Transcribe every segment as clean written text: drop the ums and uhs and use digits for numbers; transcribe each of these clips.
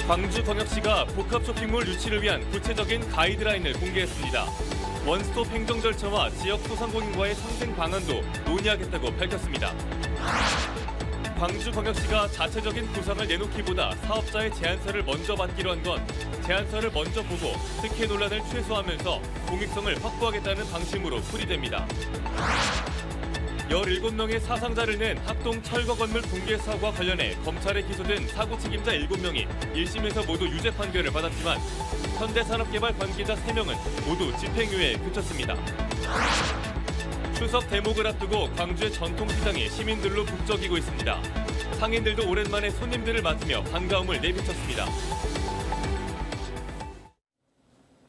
광주광역시가 복합 쇼핑몰 유치를 위한 구체적인 가이드라인을 공개했습니다. 원스톱 행정 절차와 지역 소상공인과의 상생 방안도 논의하겠다고 밝혔습니다. 광주광역시가 자체적인 구상을 내놓기보다 사업자의 제안서를 먼저 받기로 한 건 제안서를 먼저 보고 특혜 논란을 최소화하면서 공익성을 확보하겠다는 방침으로 풀이됩니다. 17명의 사상자를 낸 합동 철거 건물 붕괴 사고와 관련해 검찰에 기소된 사고 책임자 7명이 1심에서 모두 유죄 판결을 받았지만 현대산업개발 관계자 3명은 모두 집행유예에 그쳤습니다. 추석 대목을 앞두고 광주의 전통시장이 시민들로 북적이고 있습니다. 상인들도 오랜만에 손님들을 맞으며 반가움을 내비쳤습니다.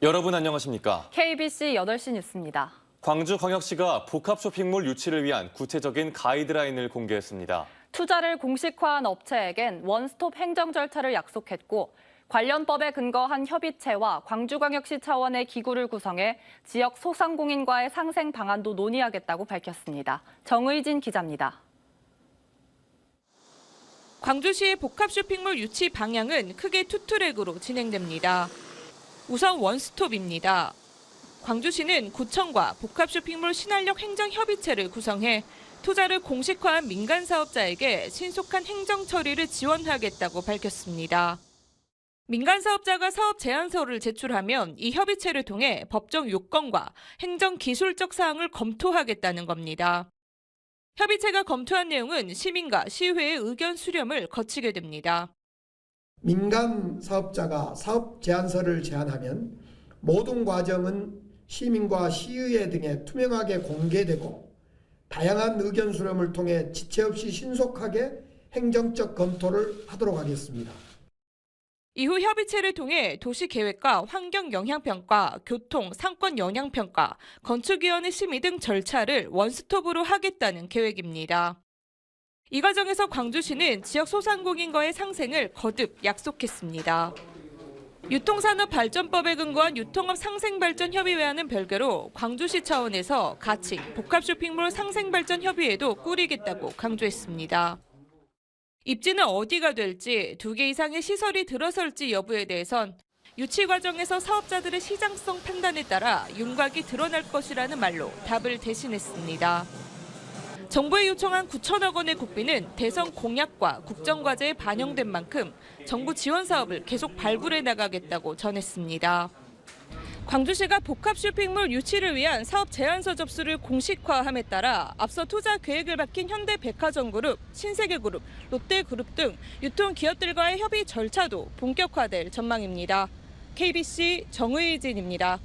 여러분 안녕하십니까? KBC 8시 뉴스입니다. 광주광역시가 복합 쇼핑몰 유치를 위한 구체적인 가이드라인을 공개했습니다. 투자를 공식화한 업체에겐 원스톱 행정 절차를 약속했고 관련 법에 근거한 협의체와 광주광역시 차원의 기구를 구성해 지역 소상공인과의 상생 방안도 논의하겠다고 밝혔습니다. 정의진 기자입니다. 광주시의 복합 쇼핑몰 유치 방향은 크게 투 트랙으로 진행됩니다. 우선 원스톱입니다. 광주시는 구청과 복합 쇼핑몰 신활력 행정협의체를 구성해 투자를 공식화한 민간 사업자에게 신속한 행정 처리를 지원하겠다고 밝혔습니다. 민간 사업자가 사업 제안서를 제출하면 이 협의체를 통해 법정 요건과 행정 기술적 사항을 검토하겠다는 겁니다. 협의체가 검토한 내용은 시민과 시의회의 의견 수렴을 거치게 됩니다. 민간 사업자가 사업 제안서를 제안하면 모든 과정은 시민과 시의회 등에 투명하게 공개되고 다양한 의견 수렴을 통해 지체 없이 신속하게 행정적 검토를 하도록 하겠습니다. 이후 협의체를 통해 도시계획과 환경영향평가, 교통, 상권 영향평가, 건축위원회 심의 등 절차를 원스톱으로 하겠다는 계획입니다. 이 과정에서 광주시는 지역 소상공인과의 상생을 거듭 약속했습니다. 유통산업발전법에 근거한 유통업 상생발전협의회와는 별개로 광주시 차원에서 가칭 복합쇼핑몰 상생발전협의회도 꾸리겠다고 강조했습니다. 입지는 어디가 될지 2개 이상의 시설이 들어설지 여부에 대해선 유치 과정에서 사업자들의 시장성 판단에 따라 윤곽이 드러날 것이라는 말로 답을 대신했습니다. 정부에 요청한 9천억 원의 국비는 대선 공약과 국정과제에 반영된 만큼 정부 지원 사업을 계속 발굴해 나가겠다고 전했습니다. 광주시가 복합 쇼핑몰 유치를 위한 사업 제안서 접수를 공식화함에 따라 앞서 투자 계획을 밝힌 현대백화점그룹, 신세계그룹, 롯데그룹 등 유통기업들과의 협의 절차도 본격화될 전망입니다. KBC 정의진입니다.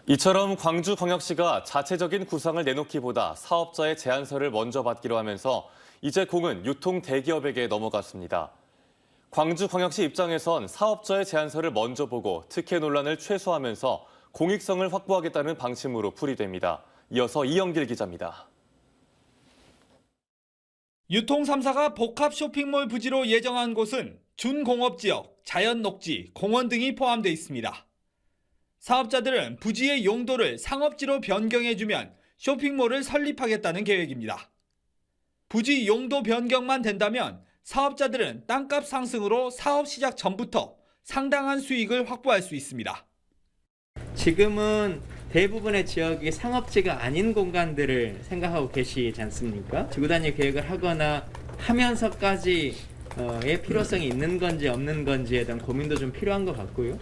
이처럼 광주광역시가 자체적인 구상을 내놓기보다 사업자의 제안서를 먼저 받기로 하면서 이제 공은 유통 대기업에게 넘어갔습니다. 광주광역시 입장에선 사업자의 제안서를 먼저 보고 특혜 논란을 최소화하면서 공익성을 확보하겠다는 방침으로 풀이됩니다. 이어서 이영길 기자입니다. 유통 3사가 복합 쇼핑몰 부지로 예정한 곳은 준공업지역, 자연녹지, 공원 등이 포함되어 있습니다. 사업자들은 부지의 용도를 상업지로 변경해주면 쇼핑몰을 설립하겠다는 계획입니다. 부지 용도 변경만 된다면 사업자들은 땅값 상승으로 사업 시작 전부터 상당한 수익을 확보할 수 있습니다. 지금은 대부분의 지역이 상업지가 아닌 공간들을 생각하고 계시지 않습니까? 지구 단위 계획을 하거나 하면서까지의 필요성이 있는 건지 없는 건지에 대한 고민도 좀 필요한 것 같고요.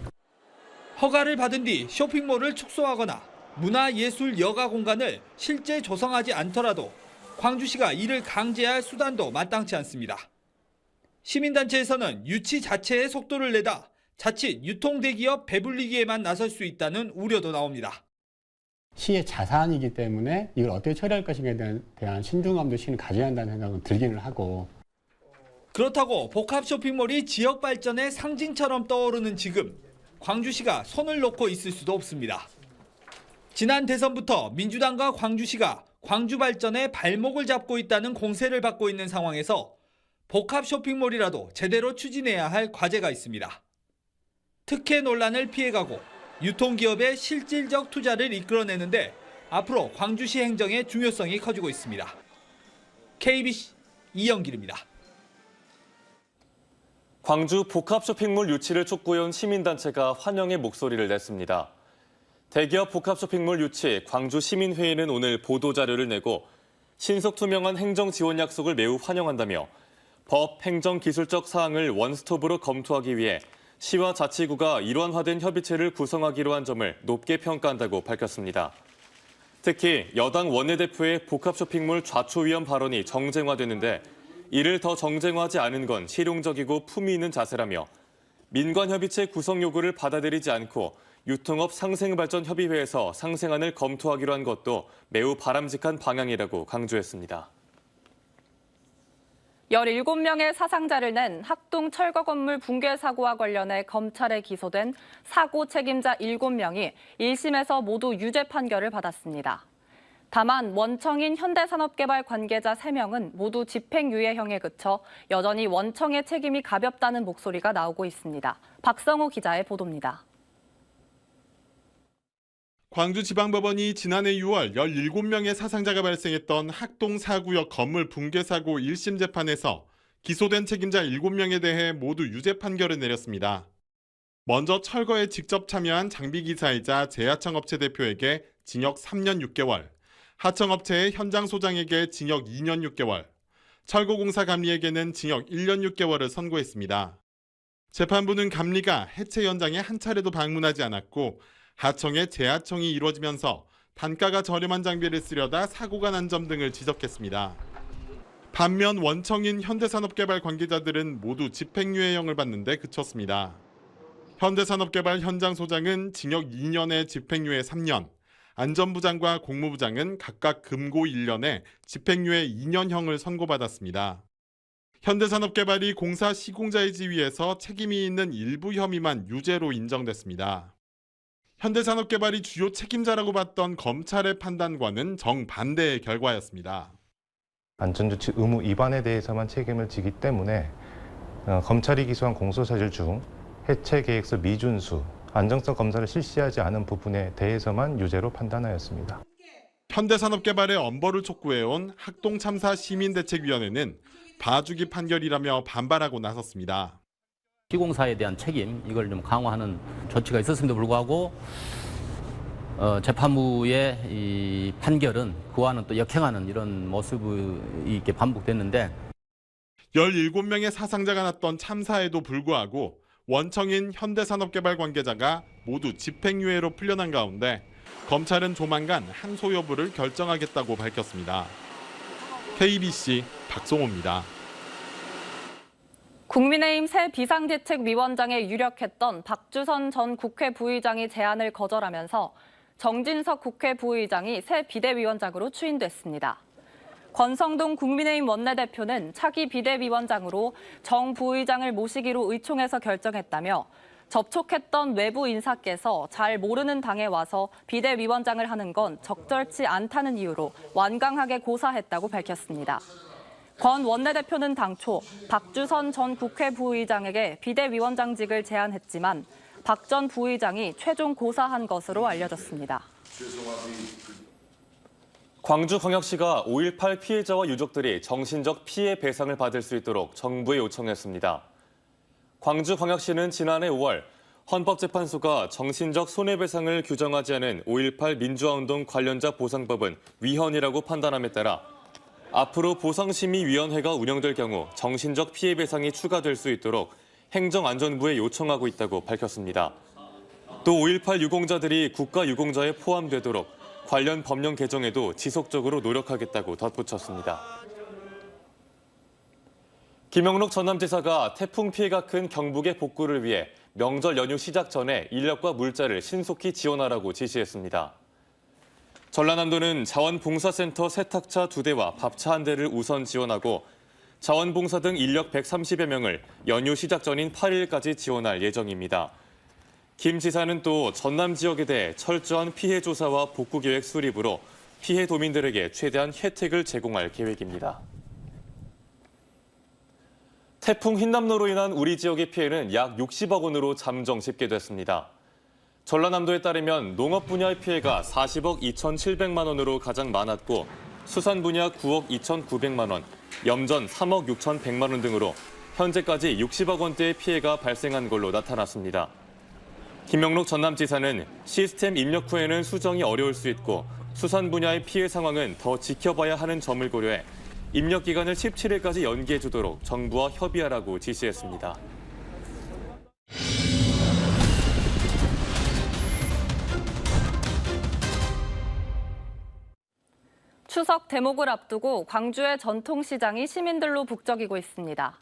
허가를 받은 뒤 쇼핑몰을 축소하거나 문화예술 여가 공간을 실제 조성하지 않더라도 광주시가 이를 강제할 수단도 마땅치 않습니다. 시민단체에서는 유치 자체의 속도를 내다 자칫 유통대기업 배불리기에만 나설 수 있다는 우려도 나옵니다. 시의 자산이기 때문에 이걸 어떻게 처리할 것인가에 대한 신중함도 시는 가져야 한다는 생각은 들기는 하고. 그렇다고 복합 쇼핑몰이 지역 발전의 상징처럼 떠오르는 지금 광주시가 손을 놓고 있을 수도 없습니다. 지난 대선부터 민주당과 광주시가 광주 발전에 발목을 잡고 있다는 공세를 받고 있는 상황에서 복합 쇼핑몰이라도 제대로 추진해야 할 과제가 있습니다. 특혜 논란을 피해가고 유통기업의 실질적 투자를 이끌어내는데 앞으로 광주시 행정의 중요성이 커지고 있습니다. KBC 이영길입니다. 광주 복합 쇼핑몰 유치를 촉구해온 시민단체가 환영의 목소리를 냈습니다. 대기업 복합 쇼핑몰 유치 광주시민회의는 오늘 보도자료를 내고 신속 투명한 행정 지원 약속을 매우 환영한다며 법, 행정, 기술적 사항을 원스톱으로 검토하기 위해 시와 자치구가 일원화된 협의체를 구성하기로 한 점을 높게 평가한다고 밝혔습니다. 특히 여당 원내대표의 복합 쇼핑몰 좌초 위험 발언이 정쟁화됐는데 이를 더 정쟁화하지 않은 건 실용적이고 품위 있는 자세라며 민관협의체 구성 요구를 받아들이지 않고 유통업 상생발전협의회에서 상생안을 검토하기로 한 것도 매우 바람직한 방향이라고 강조했습니다. 17명의 사상자를 낸 학동 철거 건물 붕괴 사고와 관련해 검찰에 기소된 사고 책임자 7명이 1심에서 모두 유죄 판결을 받았습니다. 다만 원청인 현대산업개발 관계자 3명은 모두 집행유예형에 그쳐 여전히 원청의 책임이 가볍다는 목소리가 나오고 있습니다. 박성호 기자의 보도입니다. 광주지방법원이 지난해 6월 17명의 사상자가 발생했던 학동 4구역 건물 붕괴 사고 1심 재판에서 기소된 책임자 7명에 대해 모두 유죄 판결을 내렸습니다. 먼저 철거에 직접 참여한 장비기사이자 제하청업체 대표에게 징역 3년 6개월, 하청업체의 현장 소장에게 징역 2년 6개월, 철거공사 감리에게는 징역 1년 6개월을 선고했습니다. 재판부는 감리가 해체 현장에 한 차례도 방문하지 않았고 하청의 재하청이 이루어지면서 단가가 저렴한 장비를 쓰려다 사고가 난 점 등을 지적했습니다. 반면 원청인 현대산업개발 관계자들은 모두 집행유예형을 받는데 그쳤습니다. 현대산업개발 현장소장은 징역 2년에 집행유예 3년, 안전부장과 공무부장은 각각 금고 1년에 집행유예 2년형을 선고받았습니다. 현대산업개발이 공사 시공자의 지위에서 책임이 있는 일부 혐의만 유죄로 인정됐습니다. 현대산업개발이 주요 책임자라고 봤던 검찰의 판단과는 정반대의 결과였습니다. 안전조치 의무 위반에 대해서만 책임을 지기 때문에 검찰이 기소한 공소사실 중 해체 계획서 미준수, 안정성 검사를 실시하지 않은 부분에 대해서만 유죄로 판단하였습니다. 현대산업개발의 엄벌을 촉구해온 학동참사 시민대책위원회는 봐주기 판결이라며 반발하고 나섰습니다. 시공사에 대한 책임, 이걸 좀 강화하는 조치가 있었음에도 불구하고 재판부의 이 판결은 그와는 또 역행하는 이런 모습이 이렇게 반복됐는데 17명의 사상자가 났던 참사에도 불구하고 원청인 현대산업개발 관계자가 모두 집행유예로 풀려난 가운데 검찰은 조만간 항소 여부를 결정하겠다고 밝혔습니다. KBC 박성호입니다. 국민의힘 새 비상대책위원장에 유력했던 박주선 전 국회 부의장이 제안을 거절하면서 정진석 국회 부의장이 새 비대위원장으로 추인됐습니다. 권성동 국민의힘 원내대표는 차기 비대위원장으로 정 부의장을 모시기로 의총에서 결정했다며 접촉했던 외부 인사께서 잘 모르는 당에 와서 비대위원장을 하는 건 적절치 않다는 이유로 완강하게 고사했다고 밝혔습니다. 권 원내대표는 당초 박주선 전 국회 부의장에게 비대위원장직을 제안했지만 박 전 부의장이 최종 고사한 것으로 알려졌습니다. 광주광역시가 5.18 피해자와 유족들이 정신적 피해 배상을 받을 수 있도록 정부에 요청했습니다. 광주광역시는 지난해 5월 헌법재판소가 정신적 손해배상을 규정하지 않은 5.18 민주화운동 관련자 보상법은 위헌이라고 판단함에 따라 앞으로 보상심의위원회가 운영될 경우 정신적 피해 배상이 추가될 수 있도록 행정안전부에 요청하고 있다고 밝혔습니다. 또 5.18 유공자들이 국가유공자에 포함되도록 관련 법령 개정에도 지속적으로 노력하겠다고 덧붙였습니다. 김영록 전남지사가 태풍 피해가 큰 경북의 복구를 위해 명절 연휴 시작 전에 인력과 물자를 신속히 지원하라고 지시했습니다. 전라남도는 자원봉사센터 세탁차 2대와 밥차 1대를 우선 지원하고 자원봉사 등 인력 130여 명을 연휴 시작 전인 8일까지 지원할 예정입니다. 김 지사는 또 전남 지역에 대해 철저한 피해 조사와 복구 계획 수립으로 피해 도민들에게 최대한 혜택을 제공할 계획입니다. 태풍 흰남노로 인한 우리 지역의 피해는 약 60억 원으로 잠정 집계됐습니다. 전라남도에 따르면 농업 분야의 피해가 40억 2,700만 원으로 가장 많았고 수산 분야 9억 2,900만 원, 염전 3억 6,100만 원 등으로 현재까지 60억 원대의 피해가 발생한 걸로 나타났습니다. 김명록 전남지사는 시스템 입력 후에는 수정이 어려울 수 있고 수산 분야의 피해 상황은 더 지켜봐야 하는 점을 고려해 입력 기간을 17일까지 연기해 주도록 정부와 협의하라고 지시했습니다. 추석 대목을 앞두고 광주의 전통시장이 시민들로 북적이고 있습니다.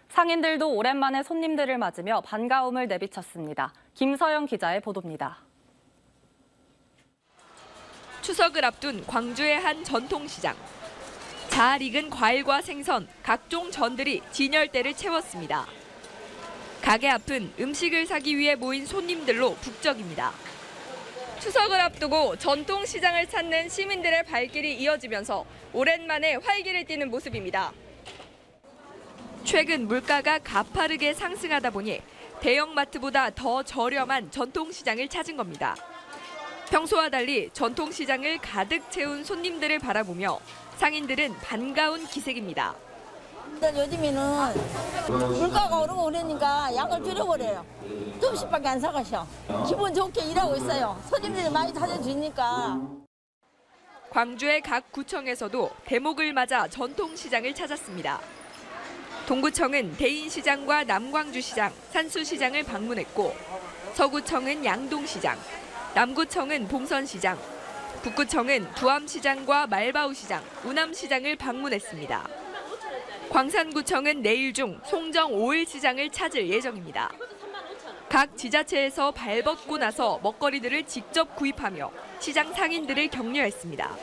상인들도 오랜만에 손님들을 맞으며 반가움을 내비쳤습니다. 김서영 기자의 보도입니다. 추석을 앞둔 광주의 한 전통시장. 잘 익은 과일과 생선, 각종 전들이 진열대를 채웠습니다. 가게 앞은 음식을 사기 위해 모인 손님들로 북적입니다. 추석을 앞두고 전통시장을 찾는 시민들의 발길이 이어지면서 오랜만에 활기를 띠는 모습입니다. 최근 물가가 가파르게 상승하다 보니 대형마트보다 더 저렴한 전통시장을 찾은 겁니다. 평소와 달리 전통시장을 가득 채운 손님들을 바라보며 상인들은 반가운 기색입니다. 요즘에는 물가가 오르고 그러니까 약을 줄여버려요. 조금씩밖에 안 사가셔. 기분 좋게 일하고 있어요. 손님들이 많이 찾아주니까. 광주의 각 구청에서도 대목을 맞아 전통시장을 찾았습니다. 동구청은 대인시장과 남광주시장, 산수시장을 방문했고 서구청은 양동시장, 남구청은 봉선시장, 북구청은 두암시장과 말바우시장, 우남시장을 방문했습니다. 광산구청은 내일 중 송정 5일시장을 찾을 예정입니다. 각 지자체에서 발벗고 나서 먹거리들을 직접 구입하며 시장 상인들을 격려했습니다.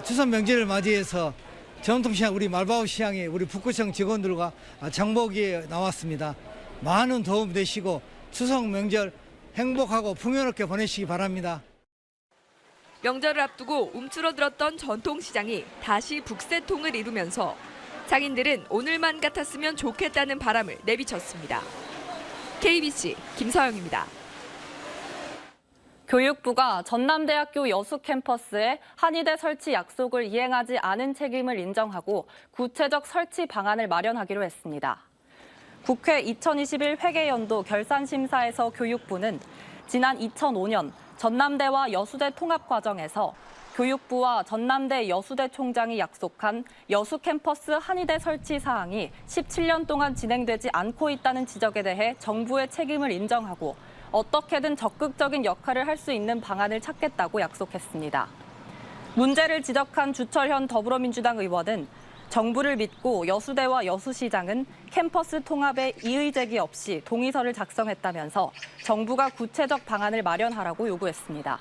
추석 명절을 맞이해서 전통시장 우리 말바우 시장에 우리 북구청 직원들과 장보기에 나왔습니다. 많은 도움 되시고 추석 명절 행복하고 풍요롭게 보내시기 바랍니다. 명절을 앞두고 움츠러들었던 전통시장이 다시 북새통을 이루면서 상인들은 오늘만 같았으면 좋겠다는 바람을 내비쳤습니다. KBC 김서영입니다. 교육부가 전남대학교 여수 캠퍼스에 한의대 설치 약속을 이행하지 않은 책임을 인정하고 구체적 설치 방안을 마련하기로 했습니다. 국회 2021 회계연도 결산심사에서 교육부는 지난 2005년 전남대와 여수대 통합 과정에서 교육부와 전남대 여수대 총장이 약속한 여수 캠퍼스 한의대 설치 사항이 17년 동안 진행되지 않고 있다는 지적에 대해 정부의 책임을 인정하고 어떻게든 적극적인 역할을 할 수 있는 방안을 찾겠다고 약속했습니다. 문제를 지적한 주철현 더불어민주당 의원은 정부를 믿고 여수대와 여수시장은 캠퍼스 통합에 이의 제기 없이 동의서를 작성했다면서 정부가 구체적 방안을 마련하라고 요구했습니다.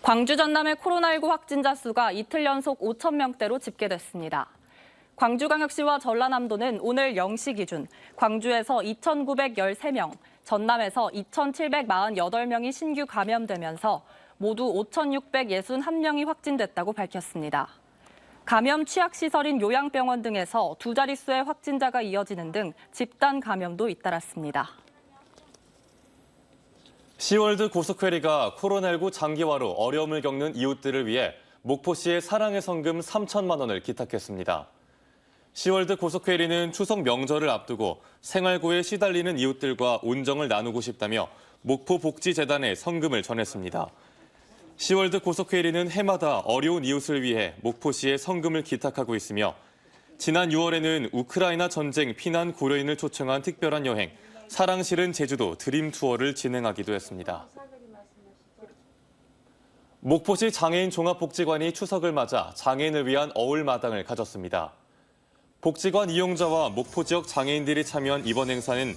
광주 전남의 코로나19 확진자 수가 이틀 연속 5천 명대로 집계됐습니다. 광주광역시와 전라남도는 오늘 0시 기준 광주에서 2,913명, 전남에서 2,748명이 신규 감염되면서 모두 5,661명이 확진됐다고 밝혔습니다. 감염 취약시설인 요양병원 등에서 두 자릿수의 확진자가 이어지는 등 집단 감염도 잇따랐습니다. 시월드 고속회리가 코로나19 장기화로 어려움을 겪는 이웃들을 위해 목포시에 사랑의 성금 3천만 원을 기탁했습니다. 시월드 고속회리는 추석 명절을 앞두고 생활고에 시달리는 이웃들과 온정을 나누고 싶다며 목포복지재단에 성금을 전했습니다. 시월드 고속회리는 해마다 어려운 이웃을 위해 목포시에 성금을 기탁하고 있으며 지난 6월에는 우크라이나 전쟁 피난 고려인을 초청한 특별한 여행 사랑 실은 제주도 드림 투어를 진행하기도 했습니다. 목포시 장애인 종합복지관이 추석을 맞아 장애인을 위한 어울마당을 가졌습니다. 복지관 이용자와 목포 지역 장애인들이 참여한 이번 행사는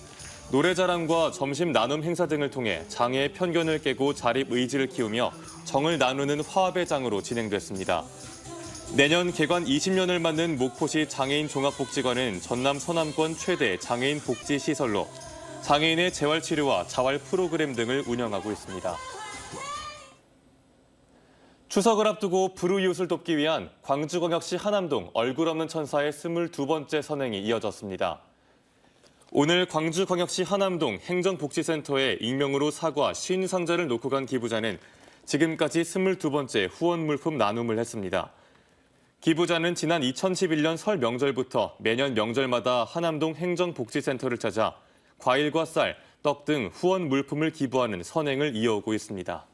노래자랑과 점심 나눔 행사 등을 통해 장애의 편견을 깨고 자립 의지를 키우며 정을 나누는 화합의 장으로 진행됐습니다. 내년 개관 20년을 맞는 목포시 장애인 종합복지관은 전남 서남권 최대 장애인 복지시설로 장애인의 재활치료와 자활 프로그램 등을 운영하고 있습니다. 추석을 앞두고 불우이웃을 돕기 위한 광주광역시 하남동 얼굴 없는 천사의 22번째 선행이 이어졌습니다. 오늘 광주광역시 하남동 행정복지센터에 익명으로 사과 50상자를 놓고 간 기부자는 지금까지 22번째 후원 물품 나눔을 했습니다. 기부자는 지난 2011년 설 명절부터 매년 명절마다 하남동 행정복지센터를 찾아 과일과 쌀, 떡 등 후원 물품을 기부하는 선행을 이어오고 있습니다.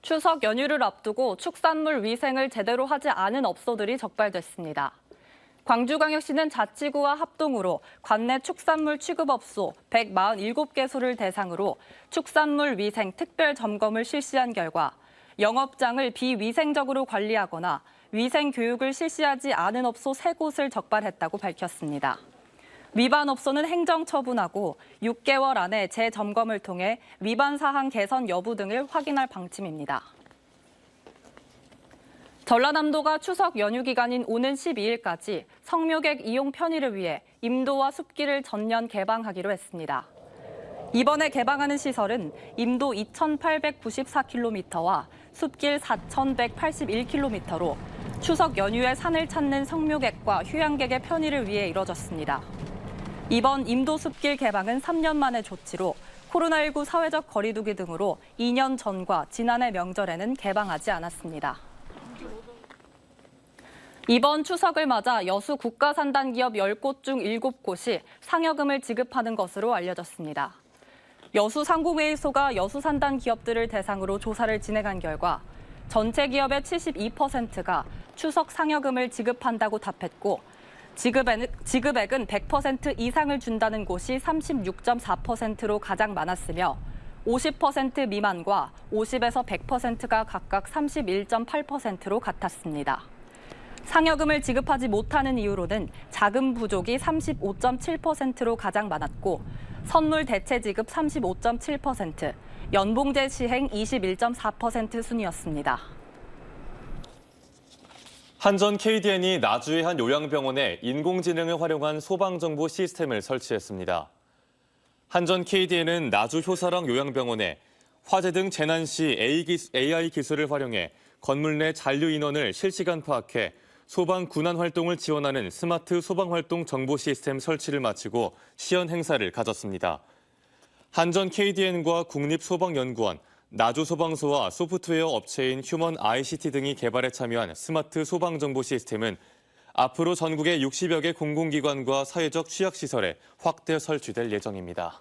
추석 연휴를 앞두고 축산물 위생을 제대로 하지 않은 업소들이 적발됐습니다. 광주광역시는 자치구와 합동으로 관내 축산물 취급업소 147개소를 대상으로 축산물 위생 특별 점검을 실시한 결과 영업장을 비위생적으로 관리하거나 위생 교육을 실시하지 않은 업소 3곳을 적발했다고 밝혔습니다. 위반 업소는 행정처분하고 6개월 안에 재점검을 통해 위반 사항 개선 여부 등을 확인할 방침입니다. 전라남도가 추석 연휴 기간인 오는 12일까지 성묘객 이용 편의를 위해 임도와 숲길을 전면 개방하기로 했습니다. 이번에 개방하는 시설은 임도 2,894km와 숲길 4,181km로 추석 연휴에 산을 찾는 성묘객과 휴양객의 편의를 위해 이뤄졌습니다. 이번 임도 숲길 개방은 3년 만의 조치로 코로나19 사회적 거리두기 등으로 2년 전과 지난해 명절에는 개방하지 않았습니다. 이번 추석을 맞아 여수 국가산단기업 10곳 중 7곳이 상여금을 지급하는 것으로 알려졌습니다. 여수상공회의소가 여수산단 기업들을 대상으로 조사를 진행한 결과 전체 기업의 72%가 추석 상여금을 지급한다고 답했고 지급액은 100% 이상을 준다는 곳이 36.4%로 가장 많았으며 50% 미만과 50에서 100%가 각각 31.8%로 같았습니다. 상여금을 지급하지 못하는 이유로는 자금 부족이 35.7%로 가장 많았고 선물 대체 지급 35.7%, 연봉제 시행 21.4% 순이었습니다. 한전 KDN이 나주의 한 요양병원에 인공지능을 활용한 소방정보 시스템을 설치했습니다. 한전 KDN은 나주 효사랑 요양병원에 화재 등 재난 시 AI 기술을 활용해 건물 내 잔류 인원을 실시간 파악해 소방 군안 활동을 지원하는 스마트 소방활동 정보 시스템 설치를 마치고 시연 행사를 가졌습니다. 한전 KDN과 국립소방연구원, 나주소방서와 소프트웨어 업체인 휴먼 ICT 등이 개발에 참여한 스마트 소방정보 시스템은 앞으로 전국의 60여 개 공공기관과 사회적 취약시설에 확대 설치될 예정입니다.